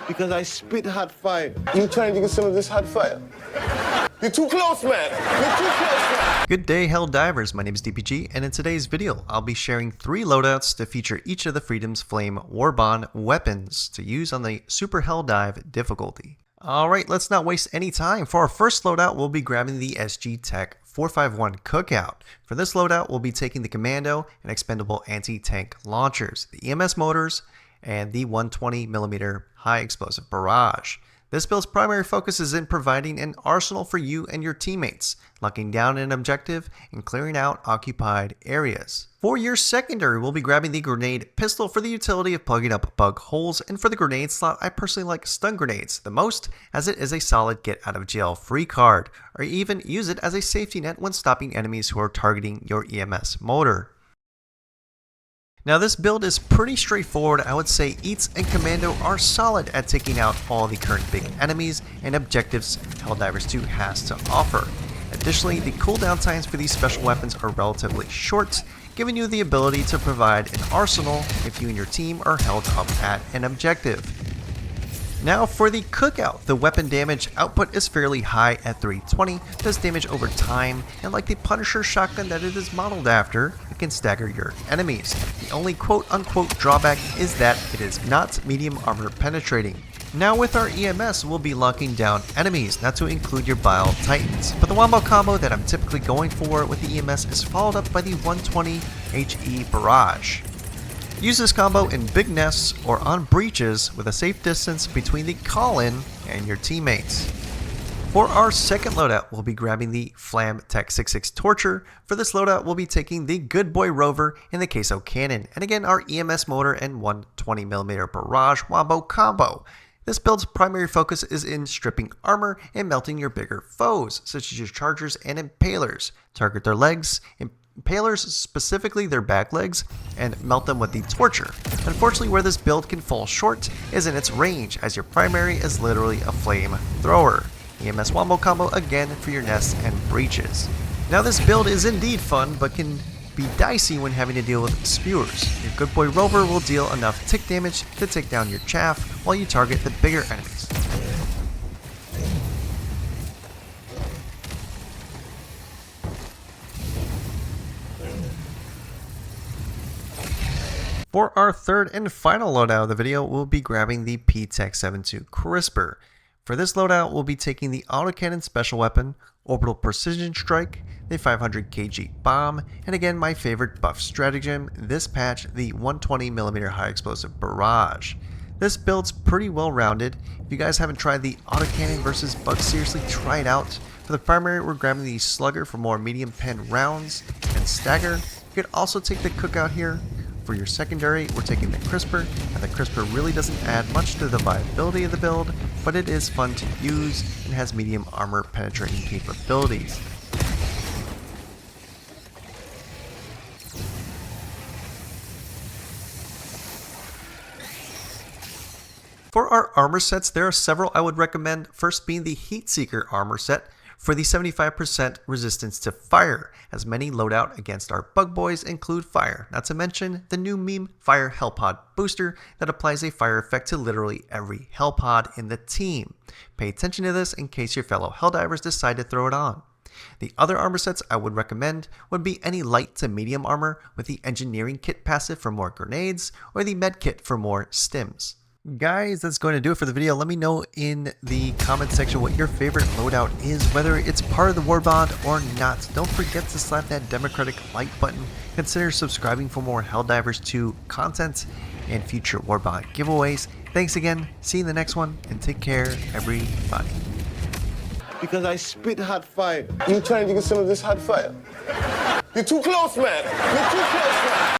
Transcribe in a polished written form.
Because I spit hot fire. You trying to get some of this hot fire? You're too close, man. You're too close, man. Good day, Helldivers. My name is DPG, and in today's video, I'll be sharing 3 loadouts to feature each of the Freedom's Flame Warbond weapons to use on the Super Helldive difficulty. Alright, let's not waste any time. For our first loadout, we'll be grabbing the SG Tech 451 Cookout. For this loadout, we'll be taking the Commando and Expendable Anti-Tank Launchers, the EMS motors, and the 120mm High Explosive Barrage. This build's primary focus is in providing an arsenal for you and your teammates, locking down an objective and clearing out occupied areas. For your secondary, we'll be grabbing the Grenade Pistol for the utility of plugging up bug holes, and for the grenade slot, I personally like stun grenades the most, as it is a solid get out of jail free card, or even use it as a safety net when stopping enemies who are targeting your EMS motor. Now this build is pretty straightforward. I would say Eats and Commando are solid at taking out all the current big enemies and objectives Helldivers 2 has to offer. Additionally, the cooldown times for these special weapons are relatively short, giving you the ability to provide an arsenal if you and your team are held up at an objective. Now for the Cookout, the weapon damage output is fairly high at 320, does damage over time, and like the Punisher shotgun that it is modeled after, it can stagger your enemies. The only quote-unquote drawback is that it is not medium armor penetrating. Now with our EMS, we'll be locking down enemies, not to include your Bile Titans, but the wombo combo that I'm typically going for with the EMS is followed up by the 120 HE Barrage. Use this combo in big nests or on breaches with a safe distance between the call-in and your teammates. For our second loadout, we'll be grabbing the Flam Tech 66 Torture. For this loadout, we'll be taking the Good Boy Rover and the Queso Cannon, and again our EMS motor and 120mm Barrage wombo combo. This build's primary focus is in stripping armor and melting your bigger foes, such as your Chargers and Impalers. Target their legs, Impalers, specifically their back legs, and melt them with the Torture. Unfortunately, where this build can fall short is in its range, as your primary is literally a flame thrower. EMS wombo combo again for your nests and breaches. Now this build is indeed fun, but can be dicey when having to deal with spewers. Your Good Boy Rover will deal enough tick damage to take down your chaff while you target the bigger enemies. For our third and final loadout of the video, we'll be grabbing the P-Tech 72 Crisper. For this loadout, we'll be taking the Autocannon Special Weapon, Orbital Precision Strike, the 500 kg Bomb, and again my favorite buff stratagem, this patch, the 120mm High Explosive Barrage. This build's pretty well rounded. If you guys haven't tried the Autocannon versus Bug, seriously try it out. For the primary, we're grabbing the Slugger for more medium pen rounds and stagger. You could also take the Cookout here. For your secondary, we're taking the Crisper, and the Crisper really doesn't add much to the viability of the build, but it is fun to use and has medium armor penetrating capabilities. For our armor sets, there are several I would recommend, first being the Heat Seeker armor set for the 75% resistance to fire, as many loadout against our bug boys include fire, not to mention the new meme Fire Hellpod booster that applies a fire effect to literally every Hellpod in the team. Pay attention to this in case your fellow Helldivers decide to throw it on. The other armor sets I would recommend would be any light to medium armor with the Engineering Kit passive for more grenades, or the Med Kit for more stims. Guys, that's going to do it for the video. Let me know in the comment section what your favorite loadout is, whether it's part of the Warbond or not. Don't forget to slap that democratic like button. Consider subscribing for more Helldivers 2 content and future Warbond giveaways. Thanks again, see you in the next one, and take care, everybody. Because I spit hot fire. You trying to get some of this hot fire? You're too close, man. You're too close, man.